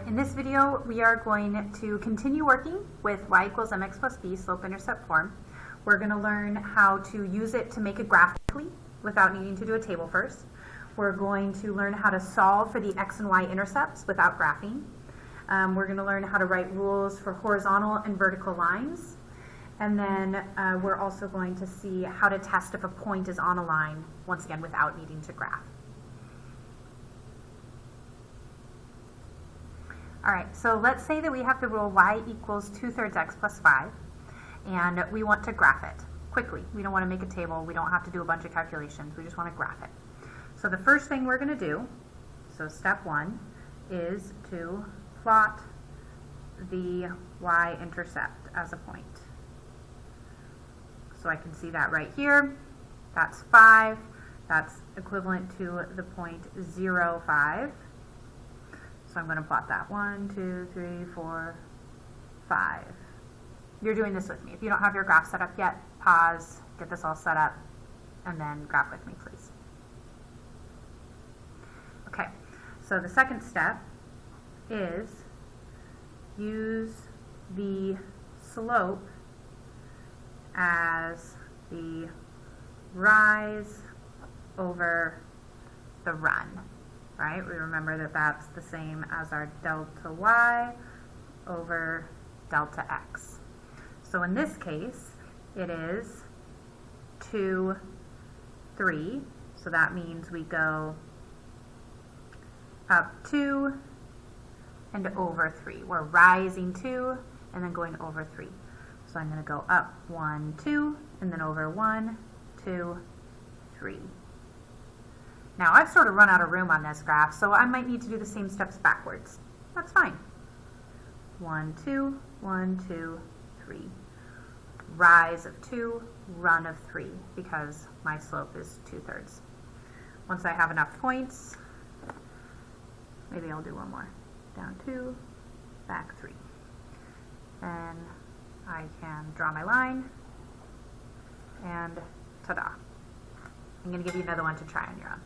In this video, we are going to continue working with y equals mx plus b slope-intercept form. We're going to learn how to use it to make a graph quickly without needing to do a table first. We're going to learn how to solve for the x and y intercepts without graphing. We're going to learn how to write rules for horizontal and vertical lines. And then we're also going to see how to test if a point is on a line, once again, without needing to graph. All right, so let's say that we have the rule y equals 2/3 x plus 5, and we want to graph it quickly. We don't want to make a table. We don't have to do a bunch of calculations. We just want to graph it. So the first thing we're going to do, so step one, is to plot the y-intercept as a point. So I can see that right here. That's 5. That's equivalent to the point 0, 5. So I'm going to plot that 1, 2, 3, 4, 5. You're doing this with me. If you don't have your graph set up yet, pause, get this all set up, and then graph with me, please. Okay, so the second step is use the slope as the rise over the run. Right? We remember that that's the same as our delta y over delta x. So in this case, it is 2, 3. So that means we go up 2 and over 3. We're rising 2 and then going over 3. So I'm going to go up 1, 2, and then over 1, 2, 3. Now, I've sort of run out of room on this graph, so I might need to do the same steps backwards. That's fine. 1, 2, 1, 2, 3. Rise of 2, run of 3, because my slope is 2/3. Once I have enough points, maybe I'll do one more. Down 2, back 3. Then I can draw my line, and ta-da. I'm going to give you another one to try on your own.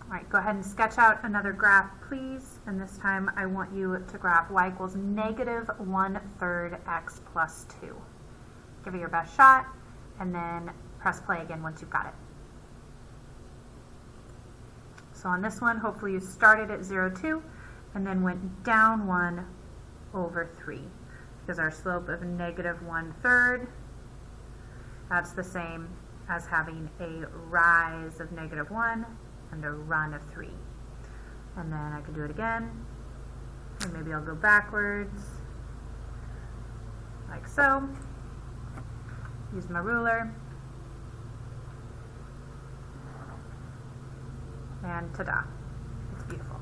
All right, go ahead and sketch out another graph, please. And this time I want you to graph y equals negative 1/3 x plus 2. Give it your best shot, and then press play again once you've got it. So on this one, hopefully you started at 0, 2, and then went down 1 over 3. Because our slope of negative 1/3, that's the same as having a rise of negative 1 and a run of 3. And then I can do it again, and maybe I'll go backwards, like so. Use my ruler, and ta-da, it's beautiful.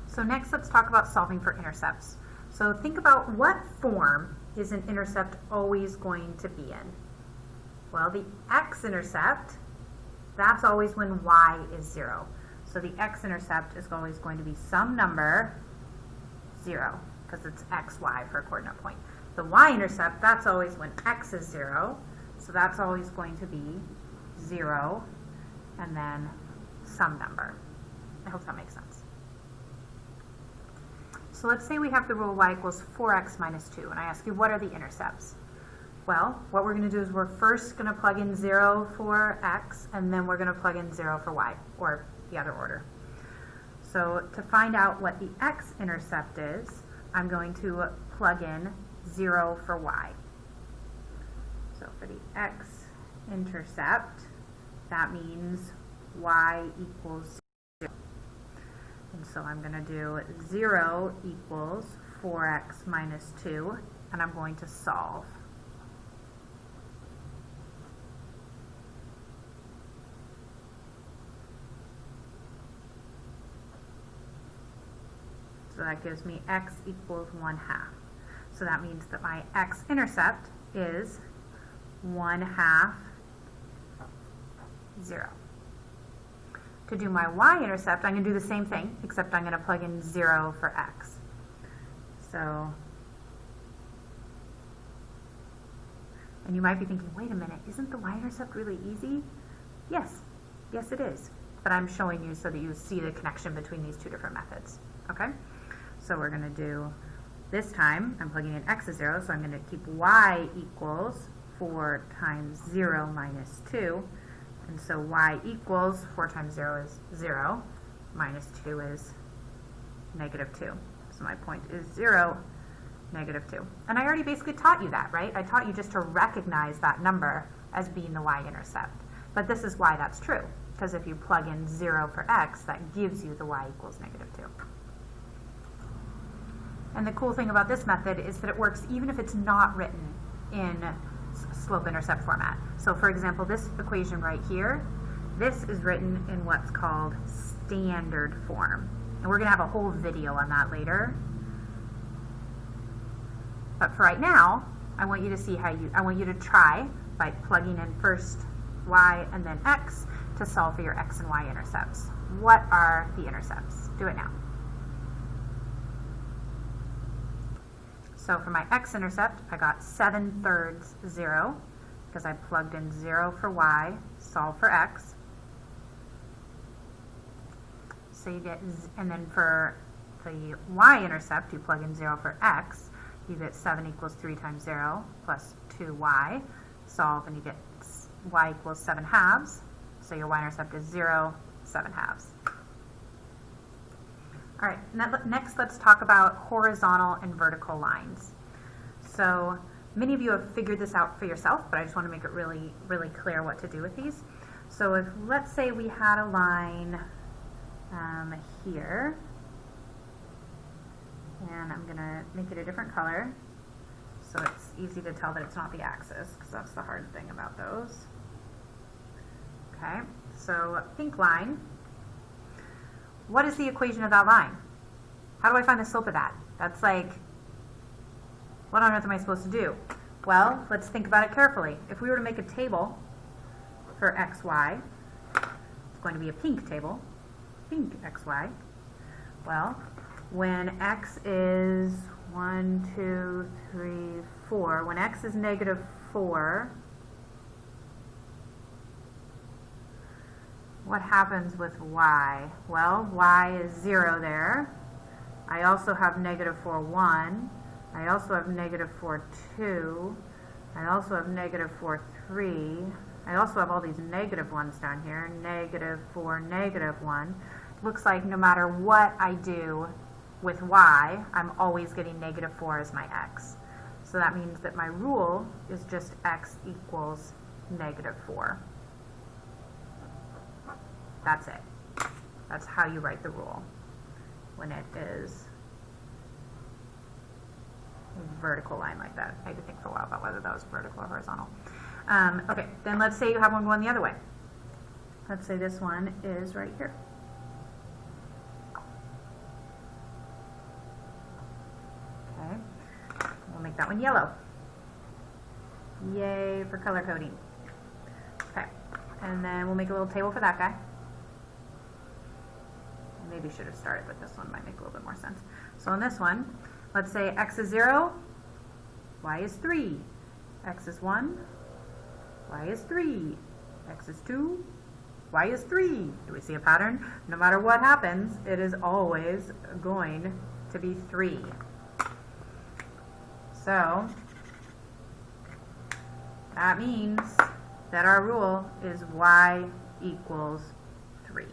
So next, let's talk about solving for intercepts. So think about what form is an intercept always going to be in? Well, the x-intercept, that's always when y is 0. So the x-intercept is always going to be some number 0, because it's x, y for a coordinate point. The y-intercept, that's always when x is 0, so that's always going to be 0, and then some number. I hope that makes sense. So let's say we have the rule y equals 4x minus 2, and I ask you, what are the intercepts? Well, what we're going to do is we're first going to plug in 0 for x, and then we're going to plug in 0 for y, or the other order. So to find out what the x-intercept is, I'm going to plug in 0 for y. So for the x-intercept, that means y equals 0. And so I'm going to do 0 equals 4x minus 2, and I'm going to solve. So that gives me x equals 1/2. So that means that my x-intercept is 1/2, 0. To do my y-intercept, I'm going to do the same thing, except I'm going to plug in 0 for x. So, and you might be thinking, wait a minute, isn't the y-intercept really easy? Yes, it is. but I'm showing you so that you see the connection between these two different methods. Okay, so we're going to do, this time I'm plugging in x is 0, so I'm going to keep y equals 4 times 0 minus 2, and so y equals 4 times 0 is 0, minus 2 is negative 2. So my point is 0, negative 2. And I already basically taught you that, right? I taught you just to recognize that number as being the y-intercept. But this is why that's true, because if you plug in 0 for x, that gives you the y equals negative 2. And the cool thing about this method is that it works even if it's not written in slope-intercept format. So for example, this equation right here, this is written in what's called standard form. And we're going to have a whole video on that later. But for right now, I want you to see I want you to try by plugging in first y and then x to solve for your x and y intercepts. What are the intercepts? Do it now. So for my x-intercept, I got 7/3 0, because I plugged in 0 for y, solve for x. So you get, and then for the y-intercept, you plug in 0 for x, you get 7 equals 3 times 0 plus 2y, solve, and you get y equals 7 halves. So your y-intercept is 0, 7 halves. All right, next let's talk about horizontal and vertical lines. So many of you have figured this out for yourself, but I just want to make it really, really clear what to do with these. So if, let's say we had a line here, and I'm going to make it a different color so it's easy to tell that it's not the axis, because that's the hard thing about those. Okay, so pink line. What is the equation of that line? How do I find the slope of that? That's like, what on earth am I supposed to do? Well, let's think about it carefully. If we were to make a table for xy, it's going to be a pink table, pink xy. Well, when x is 1, 2, 3, 4, when x is negative 4, what happens with y? Well, y is 0 there. I also have negative 4, 1. I also have negative 4, 2. I also have negative 4, 3. I also have all these negative ones down here. Negative 4, negative 1. Looks like no matter what I do with y, I'm always getting negative 4 as my x. So that means that my rule is just x equals negative 4. That's it. That's how you write the rule when it is a vertical line like that. I had to think for a while about whether that was vertical or horizontal. Okay, then let's say you have one going the other way. Let's say this one is right here. Okay, we'll make that one yellow. Yay for color coding. Okay, and then we'll make a little table for that guy. Maybe should have started with this one, might make a little bit more sense. So in this one, let's say x is 0, y is 3, x is 1, y is 3, x is 2, y is 3. Do we see a pattern? No matter what happens, it is always going to be 3. So that means that our rule is y equals 3.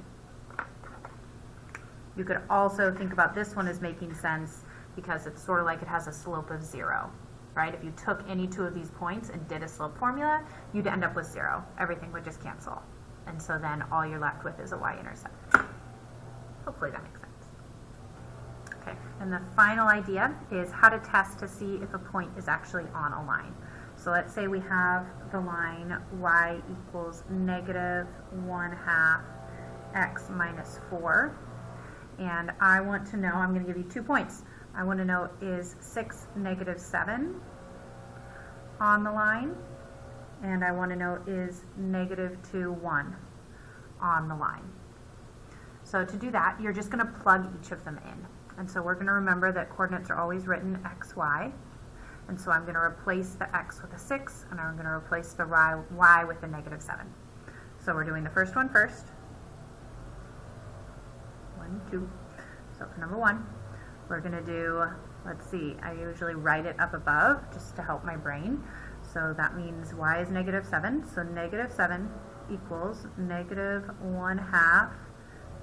You could also think about this one as making sense because it's sort of like it has a slope of 0, right? If you took any two of these points and did a slope formula, you'd end up with 0. Everything would just cancel. And so then all you're left with is a y-intercept. Hopefully that makes sense. Okay, and the final idea is how to test to see if a point is actually on a line. So let's say we have the line y equals negative 1/2 x minus 4. And I want to know, I'm going to give you 2 points. I want to know, is 6 negative 7 on the line? And I want to know, is negative 2, 1 on the line? So to do that, you're just going to plug each of them in. And so we're going to remember that coordinates are always written x, y. And so I'm going to replace the x with a 6, and I'm going to replace the y with a negative 7. So we're doing the first one first. 1, 2. So for number 1, we're going to do, let's see, I usually write it up above just to help my brain. So that means y is negative 7. So negative 7 equals negative 1/2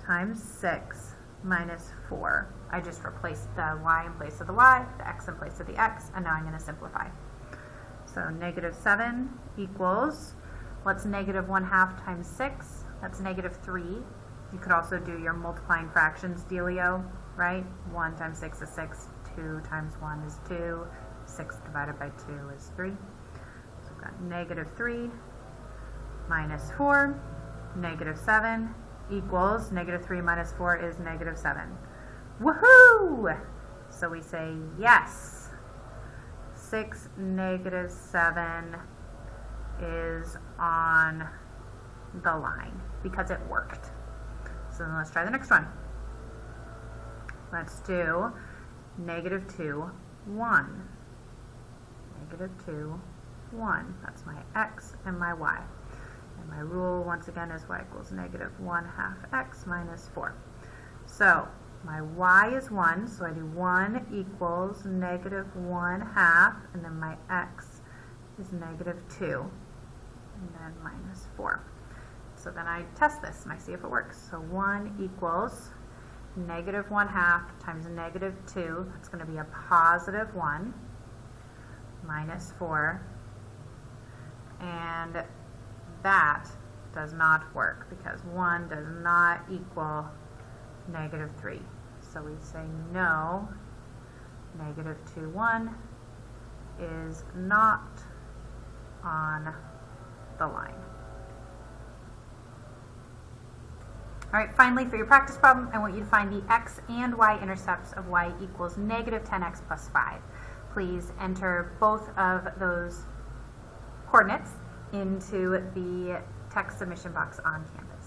times 6 minus 4. I just replaced the y in place of the y, the x in place of the x, and now I'm going to simplify. So negative 7 equals, what's negative 1/2 times 6? That's negative 3. You could also do your multiplying fractions dealio, right? 1 times 6 is 6, 2 times 1 is 2, 6 divided by 2 is 3. So we've got negative 3 minus 4, negative 7 equals, negative 3 minus 4 is negative 7. Woohoo! So we say yes. 6, negative 7 is on the line because it worked. So then let's try the next one. Let's do negative 2, 1. Negative 2, 1. That's my x and my y. And my rule, once again, is y equals negative 1/2 x minus 4. So my y is 1, so I do 1 equals negative 1/2, and then my x is negative 2, and then minus 4. So then I test this and I see if it works. So 1 equals negative 1/2 times negative 2, that's going to be a positive 1, minus 4, and that does not work because 1 does not equal negative 3. So we say no, negative 2, 1 is not on the line. All right, finally for your practice problem, I want you to find the x and y intercepts of y equals negative 10x plus 5. Please enter both of those coordinates into the text submission box on Canvas.